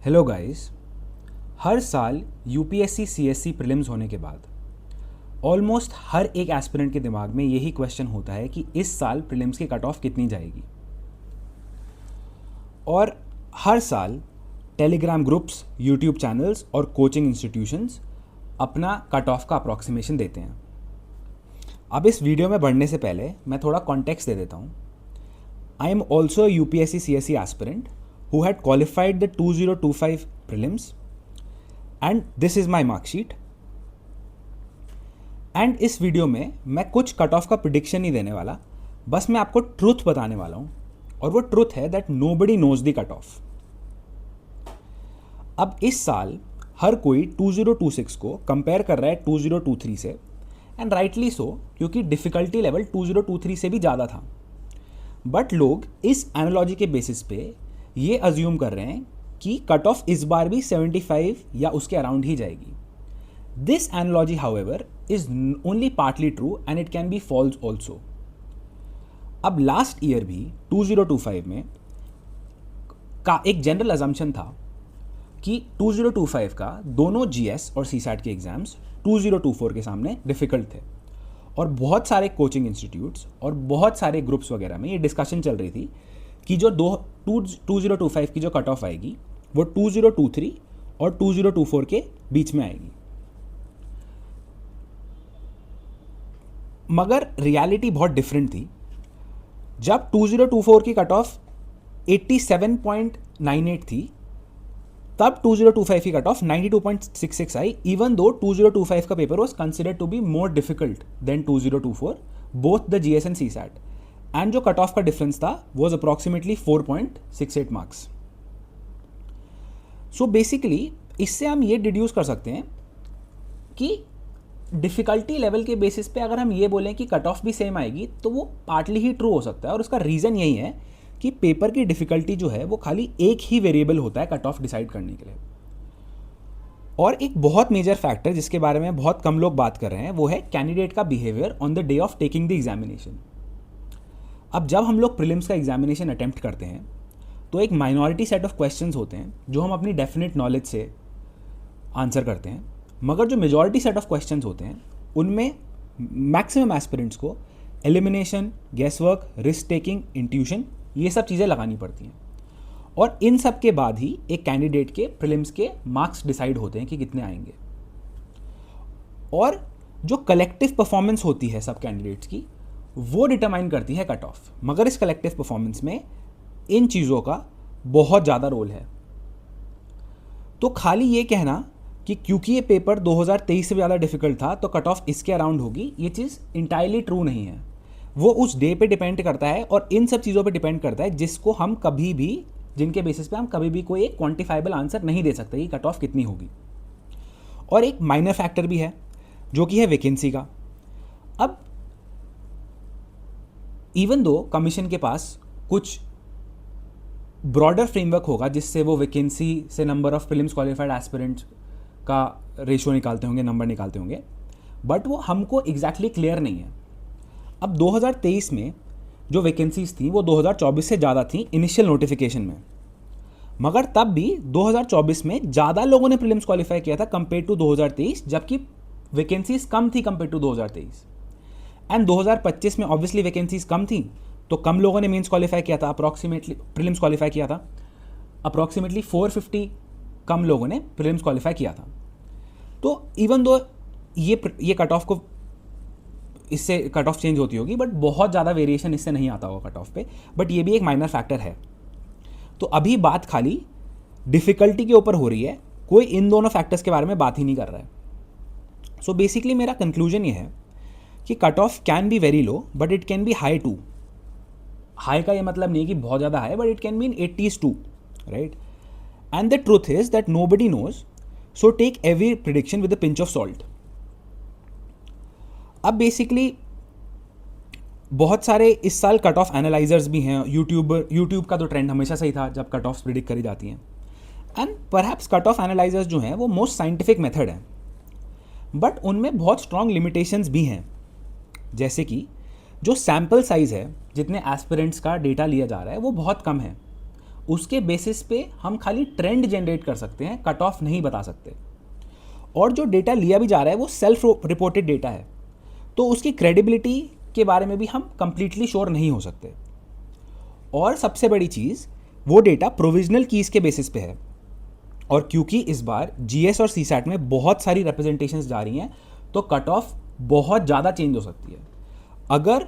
Hello guys. हर साल UPSC CSC prelims होने के बाद ऑलमोस्ट हर एक एस्पिरेंट के दिमाग में यही क्वेश्चन होता है कि इस साल प्रीलिम्स की कट ऑफ कितनी जाएगी। और हर साल टेलीग्राम ग्रुप्स, यूट्यूब चैनल्स और कोचिंग इंस्टीट्यूशंस अपना कट ऑफ का अप्रॉक्सीमेशन देते हैं। अब इस वीडियो में बढ़ने से पहले मैं थोड़ा कॉन्टेक्स्ट दे देता हूँ। I am also UPSC CSC aspirant who had qualified the 2025 prelims and this is my mark sheet। And इस वीडियो में मैं कुछ कट ऑफ का प्रिडिक्शन नहीं देने वाला, बस मैं आपको ट्रूथ बताने वाला हूं और वो ट्रूथ है that nobody knows the cut off. अब इस साल हर कोई 2026 को कंपेयर कर रहा है 2023 से, एंड राइटली सो, क्योंकि डिफिकल्टी लेवल 2023 से भी ज़्यादा था। बट लोग इस एनालॉजी के बेसिस पे ये अज्यूम कर रहे हैं कि कट ऑफ इस बार भी 75 या उसके अराउंड ही जाएगी। This analogy however is only partly true and it can be false also. अब लास्ट ईयर भी 2025 में का एक जनरल अजम्पशन था कि 2025 का दोनों जीएस और सीसैट के एग्जाम्स 2024 के सामने डिफिकल्ट थे, और बहुत सारे कोचिंग इंस्टीट्यूट्स और बहुत सारे ग्रुप्स वगैरह में ये डिस्कशन चल रही थी कि जो 2025 की जो कट ऑफ आएगी वो 2023 और 2024 के बीच में आएगी। मगर रियलिटी बहुत डिफरेंट थी। जब 2024 की कट ऑफ 87.98 थी, तब 2025 की कट ऑफ 92.66 आई, इवन दो 2025 का paper was considered to be more difficult than 2024 both the GS and CSAT, and जो कट ऑफ का डिफरेंस था was approximately 4.68 marks. So basically इससे हम ये डिड्यूस कर सकते हैं कि डिफ़िकल्टी लेवल के बेसिस पे अगर हम ये बोलें कि कट ऑफ भी सेम आएगी तो वो पार्टली ही ट्रू हो सकता है, और उसका रीज़न यही है कि पेपर की डिफ़िकल्टी जो है वो खाली एक ही वेरिएबल होता है कट ऑफ डिसाइड करने के लिए। और एक बहुत मेजर फैक्टर जिसके बारे में बहुत कम लोग बात कर रहे हैं वो है कैंडिडेट का behaviour on the day of taking the examination. अब जब हम लोग प्रीलिम्स का एग्जामिनेशन अटेम्प्ट करते हैं तो एक माइनॉरिटी सेट ऑफ क्वेश्चंस होते हैं जो हम अपनी डेफिनेट नॉलेज से आंसर करते हैं, मगर जो मेजॉरिटी सेट ऑफ क्वेश्चंस होते हैं उनमें मैक्सिमम एस्पिरेंट्स को elimination, guess work, risk taking, intuition, ये सब चीज़ें लगानी पड़ती हैं। और इन सब के बाद ही एक कैंडिडेट के प्रीलिम्स के मार्क्स डिसाइड होते हैं कि कितने आएंगे। और जो कलेक्टिव परफॉर्मेंस होती है सब कैंडिडेट्स की वो डिटरमाइन करती है कट ऑफ। मगर इस कलेक्टिव परफॉर्मेंस में इन चीज़ों का बहुत ज़्यादा रोल है। तो खाली ये कहना कि क्योंकि ये पेपर 2023 से ज़्यादा डिफिकल्ट था तो कट ऑफ इसके अराउंड होगी, ये चीज़ इंटायरली ट्रू नहीं है। वो उस डे पे डिपेंड करता है और इन सब चीज़ों पे डिपेंड करता है जिसको हम कभी भी, जिनके बेसिस पे हम कभी भी कोई एक क्वान्टिफाइबल आंसर नहीं दे सकते कि कट ऑफ कितनी होगी। और एक माइनर फैक्टर भी है जो कि है वैकेंसी का। अब इवन दो कमीशन के पास कुछ ब्रॉडर फ्रेमवर्क होगा जिससे वो वैकेंसी से number of prelims qualified aspirants का रेशियो निकालते होंगे, नंबर निकालते होंगे, बट वो हमको एग्जैक्टली क्लियर नहीं है। अब 2023 में जो वैकेंसीज थी वो 2024 से ज़्यादा थी इनिशियल नोटिफिकेशन में, मगर तब भी 2024 में ज़्यादा लोगों ने प्रीलिम्स क्वालिफाई किया था कंपेयर टू 2023, जबकि वैकेंसीज कम थी कंपेयर टू 2023। एंड 2025 में ऑब्वियसली वैकेंसीज कम थी तो कम लोगों ने मेंस क्वालिफाई किया था, अप्रॉक्सीमेटली प्रीलिम्स क्वालिफाई किया था, अप्रॉक्सीमेटली 450 कम लोगों ने प्रीलिम्स क्वालिफाई किया था। तो इवन दो ये कट ऑफ को, इससे कट ऑफ चेंज होती होगी, बट बहुत ज़्यादा वेरिएशन इससे नहीं आता होगा कट ऑफ पे, बट ये भी एक माइनर फैक्टर है। तो अभी बात खाली डिफ़िकल्टी के ऊपर हो रही है, कोई इन दोनों फैक्टर्स के बारे में बात ही नहीं कर रहा है। सो बेसिकली मेरा कंक्लूजन ये है कि cut off can be very low but it can be high too. High का ये मतलब नहीं कि बहुत ज़्यादा high, but it can be in 80s too, right. And the truth is that nobody knows, so take every prediction with a pinch of salt. अब basically बहुत सारे इस साल कट ऑफ एनालाइजर्स भी हैं। यूट्यूब का तो ट्रेंड हमेशा सही था जब कट ऑफ्स प्रिडिक्ट करी जाती हैं, and perhaps cut off analysers जो हैं वो मोस्ट साइंटिफिक मेथड है, बट उनमें बहुत स्ट्रॉन्ग लिमिटेशंस भी हैं। जैसे कि जो सैम्पल साइज़ है, जितने एस्पिरेंट्स का डेटा लिया जा रहा है वो बहुत कम है, उसके बेसिस पे हम खाली ट्रेंड जनरेट कर सकते हैं, कट ऑफ नहीं बता सकते। और जो डेटा लिया भी जा रहा है वो सेल्फ रिपोर्टेड डेटा है, तो उसकी क्रेडिबिलिटी के बारे में भी हम कंप्लीटली श्योर नहीं हो सकते। और सबसे बड़ी चीज़, वो डेटा प्रोविजनल कीज़ के बेसिस पे है, और क्योंकि इस बार जीएस और सीसैट में बहुत सारी रिप्रेजेंटेशंस जा रही हैं, तो कट ऑफ बहुत ज़्यादा चेंज हो सकती है। अगर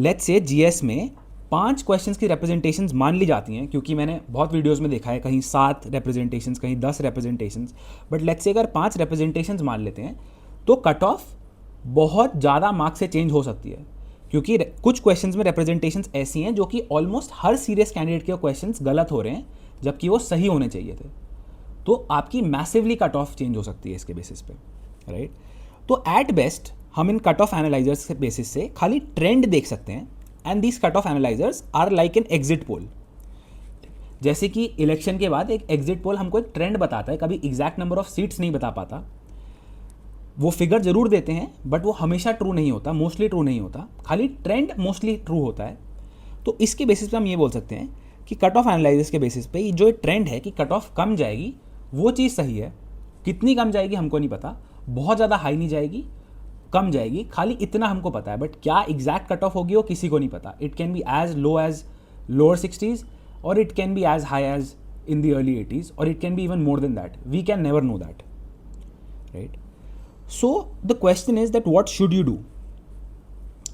लेट्स से जीएस में 5 क्वेश्चंस की रिप्रेजेंटेशंस मान ली जाती हैं, क्योंकि मैंने बहुत वीडियोस में देखा है कहीं 7 रिप्रेजेंटेशंस, कहीं 10 रिप्रेजेंटेशंस, बट लेट्स से अगर 5 रिप्रेजेंटेशंस मान लेते हैं तो कट ऑफ बहुत ज़्यादा मार्क्स से चेंज हो सकती है, क्योंकि कुछ क्वेश्चंस में रिप्रेजेंटेशंस ऐसी हैं जो कि ऑलमोस्ट हर सीरियस कैंडिडेट के क्वेश्चंस गलत हो रहे हैं, जबकि वो सही होने चाहिए थे। तो आपकी मैसिवली कट ऑफ चेंज हो सकती है इसके बेसिस पे, राइट। तो एट बेस्ट हम इन कट ऑफ एनालाइजर्स के बेसिस से खाली ट्रेंड देख सकते हैं, and these cut off analyzers are like an exit poll. जैसे कि इलेक्शन के बाद एक एग्जिट पोल हमको एक ट्रेंड बताता है, कभी एग्जैक्ट नंबर ऑफ सीट्स नहीं बता पाता, वो फिगर जरूर देते हैं बट वो हमेशा ट्रू नहीं होता, मोस्टली ट्रू नहीं होता, खाली ट्रेंड मोस्टली ट्रू होता है। तो इसके बेसिस पे हम ये बोल सकते हैं कि कट ऑफ एनालाइसिस के बेसिस पे जो ट्रेंड है कि कट ऑफ कम जाएगी, वो चीज़ सही है। कितनी कम जाएगी हमको नहीं पता, बहुत ज़्यादा हाई नहीं जाएगी, कम जाएगी, खाली इतना हमको पता है, बट क्या एग्जैक्ट कट ऑफ होगी वो किसी को नहीं पता। It can be as low as lower 60s, और it can be as high as in the early 80s, और it can be even more than that, we can never know that, right. So the question is that what should you do.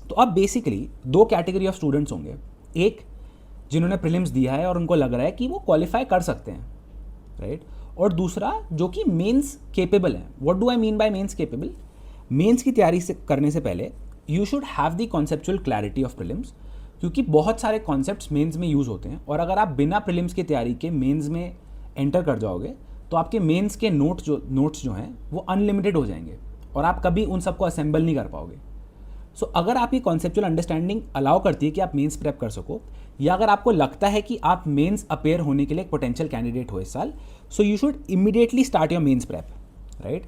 तो अब basically 2 category of students होंगे, एक जिन्होंने prelims दिया है और उनको लग रहा है कि वो क्वालिफाई कर सकते हैं, राइट, और दूसरा जो कि मेंस केपेबल है। What do I mean by mains capable? Mains की तैयारी से करने से पहले you should have the conceptual clarity of prelims, क्योंकि बहुत सारे कॉन्सेप्ट्स मेंस में यूज़ होते हैं, और अगर आप बिना प्रीलिम्स की तैयारी के मेंस में एंटर कर जाओगे तो आपके मेंस के नोट्स जो हैं वो अनलिमिटेड हो जाएंगे, और आप कभी उन सबको असेंबल नहीं कर पाओगे। सो अगर आप ये कॉन्सेप्चुअल अंडरस्टैंडिंग अलाउ करती है कि आप मेंस प्रेप कर सको, या अगर आपको लगता है कि आप मेंस अपेयर होने के लिए एक पोटेंशियल कैंडिडेट हो इस साल, so you should immediately start your mains prep, right,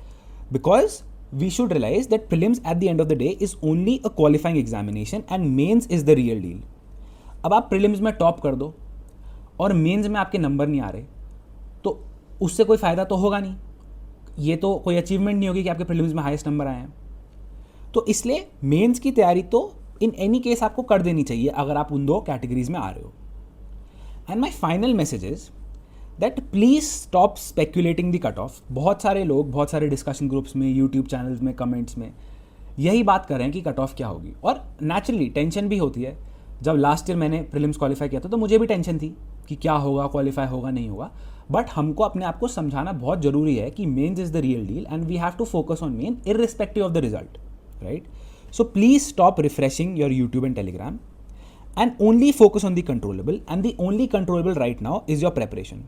because we should realise that prelims at the end of the day is only a qualifying examination and mains is the real deal. अब आप prelims में top कर दो और mains में आपके number नहीं आ रहे, तो उससे कोई फ़ायदा तो होगा नहीं, ये तो कोई अचीवमेंट नहीं होगी कि आपके प्रीलिम्स में हाईएस्ट नंबर आए हैं। तो इसलिए मेंस की तैयारी तो इन एनी केस आपको कर देनी चाहिए अगर आप उन 2 कैटेगरीज में आ रहे हो। And my final message is that please stop speculating the cut of. बहुत सारे लोग बहुत सारे डिस्कशन ग्रुप्स में, यूट्यूब चैनल्स में, कमेंट्स में यही बात कर रहे हैं कि कट ऑफ क्या होगी, और नेचुरली टेंशन भी होती है। जब लास्ट ईयर मैंने प्रीलिम्स क्वालिफाई किया था तो मुझे भी टेंशन थी कि क्या होगा, क्वालिफाई होगा नहीं होगा, बट हमको अपने आप को समझाना बहुत ज़रूरी है कि mains is the real deal and we have to focus on main irrespective of the result, right? So please stop refreshing your YouTube and Telegram and only focus on the controllable, and the only controllable right now is your preparation.